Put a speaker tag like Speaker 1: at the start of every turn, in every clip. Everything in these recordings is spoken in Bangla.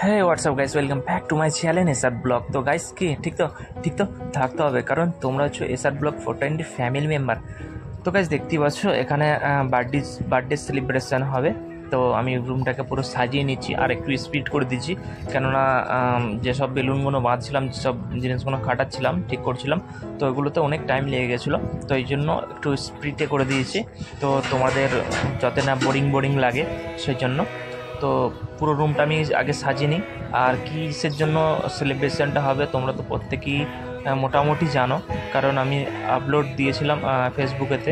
Speaker 1: হ্যাঁ WhatsApp guys, welcome back to my channel SR blog. তো গাইস কি ঠিক তো থাকতে হবে, কারণ তোমরা হচ্ছে এসআর ব্লগ 420 ফ্যামিলি মেম্বার। তো গাইস দেখতেই পাচ্ছ এখানে বার্থডে সেলিব্রেশন হবে। তো আমি রুমটাকে পুরো সাজিয়ে নিচ্ছি আর একটু স্পিড করে দিচ্ছি, কেননা যেসব বেলুনগুলো বাঁধছিলাম, যেসব জিনিসগুলো কাটাচ্ছিলাম, ঠিক করছিলাম, তো ওইগুলোতে অনেক টাইম লেগে গেছিলো। তো এই জন্য একটু স্পিডে করে দিয়েছি, তো তোমাদের যাতে না বোরিং লাগে সেই জন্য। তো পুরো রুমটা আমি আগে সাজিয়ে নিই। আর কিসের জন্য সেলিব্রেশনটা হবে তোমরা তো প্রত্যেকেই মোটামুটি জানো, কারণ আমি আপলোড দিয়েছিলাম ফেসবুকেতে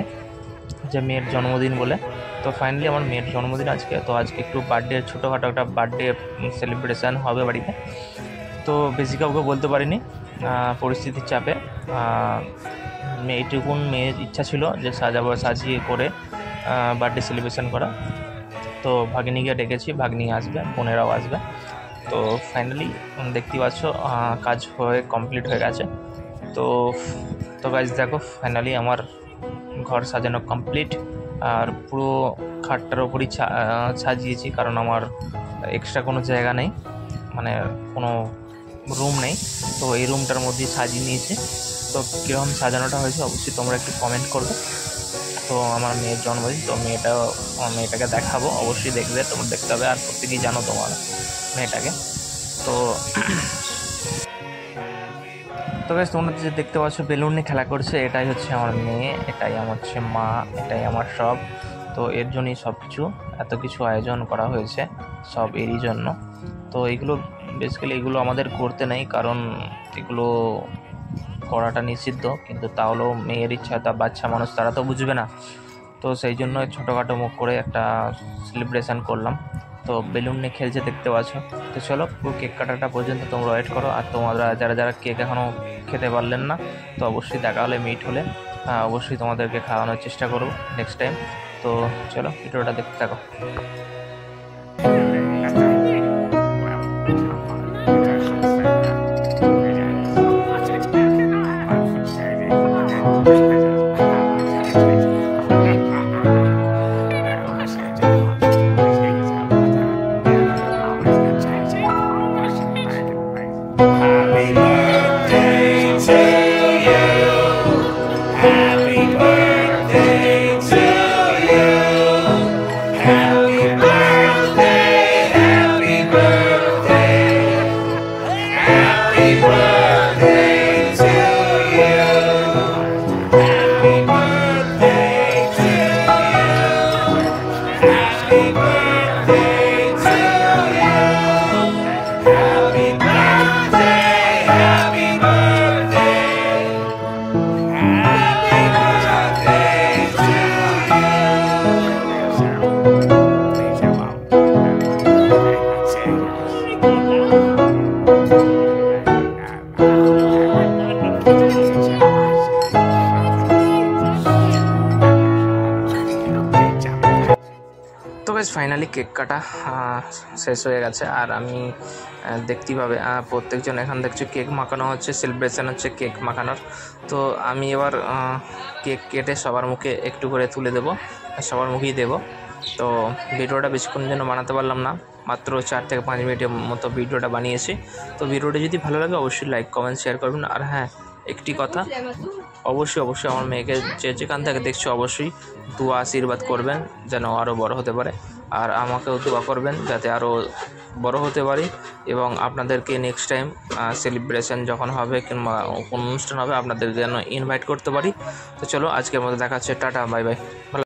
Speaker 1: যে মেয়ের জন্মদিন বলে। তো ফাইনালি আমার মেয়ের জন্মদিন আজকে, তো আজকে একটু বার্থডে, ছোটোখাটো একটা বার্থডে সেলিব্রেশান হবে বাড়িতে। তো বেশি কাউকে বলতে পারিনি পরিস্থিতির চাপে। মেয়ের ইচ্ছা ছিল যে সাজিয়ে করে বার্থডে সেলিব্রেশন করা। তো ভাগ্নিকে ডেকেছি, ভাগ্নি আসবে, বোনেরাও আসবে। তো ফাইনালি দেখতেই পাচ্ছ কাজ কমপ্লিট হয়ে গেছে। তো গাইজ দেখো, ফাইনালি আমার ঘর সাজানো কমপ্লিট। আর পুরো খাটটার ওপরই সাজিয়েছি, কারণ আমার এক্সট্রা কোনো জায়গা নেই, মানে কোনো রুম নেই। তো এই রুমটার মধ্যেই সাজিয়ে নিয়েছি। তো কীরকম সাজানোটা হয়েছে অবশ্যই তোমরা একটু কমেন্ট করবে। তো আমার মেয়ের জন্মদিন, তো মেয়েটাকে দেখাবো, অবশ্যই দেখবে, তোমরা দেখতে হবে। আর প্রত্যেকেই জানো তোমার মেয়েটাকে। তো গাইস তোমরা যে দেখতে পাচ্ছ বেলুন নিয়ে খেলা করছে, এটাই হচ্ছে আমার মেয়ে, এটাই আমার হচ্ছে মা, এটাই আমার সব। তো এর জন্যই সব কিছু, এত কিছু আয়োজন করা হয়েছে সব এরই জন্য। তো এইগুলো বেসিক্যালি এগুলো আমাদের করতে নেই, কারণ এগুলো করাটা নিষিদ্ধ, কিন্তু তাহলেও মেয়ের ইচ্ছা, তা বাচ্চা মানুষ, তারা তো বুঝবে না। তো সেই জন্য ছোটোখাটো মুখ করে একটা সেলিব্রেশন করলাম। তো বেলুন নিয়ে খেলছে দেখতে পাচ্ছ। তো চলো পুরো কেক কাটাটা পর্যন্ত তোমরা ওয়েট করো। আর তোমরা যারা কেক এখনও খেতে পারলেন না, তো অবশ্যই দেখা হলে মিট হলে অবশ্যই তোমাদেরকে খাওয়ানোর চেষ্টা করবো নেক্সট টাইম। তো চলো ভিডিওটা দেখতে থাকো। তো গাইস ফাইনালি কেক কাটা শেষ হয়ে গেছে। আর আমি দেখতেই পাবে প্রত্যেকজন এখান দেখছি কেক মাখানো হচ্ছে, সেলিব্রেশন হচ্ছে কেক মাখানোর। তো আমি এবার কেক কেটে সবার মুখে একটু করে তুলে দেবো, সবার মুখেই দেবো। তো ভিডিওটা বেশিক্ষণ জন্য বানাতে পারলাম না, মাত্র 4 থেকে 5 মিনিটের মতো ভিডিওটা বানিয়েছি। তো ভিডিওটা যদি ভালো লাগে অবশ্যই লাইক কমেন্ট শেয়ার করবেন। আর হ্যাঁ, একটি কথা, অবশ্যই আমার মেয়েকে যেখান থেকে দেখছো অবশ্যই দোয়া আশীর্বাদ করবেন যেন আরও বড় হতে পারে। আর আমাকেও দোয়া করবেন যাতে আরও বড় হতে পারি, এবং আপনাদেরকে নেক্সট টাইম সেলিব্রেশন যখন হবে কিংবা কোনো অনুষ্ঠান হবে আপনাদের যেন ইনভাইট করতে পারি। তো চলো আজকের মতো দেখা হচ্ছে, টাটা, বাই বাই।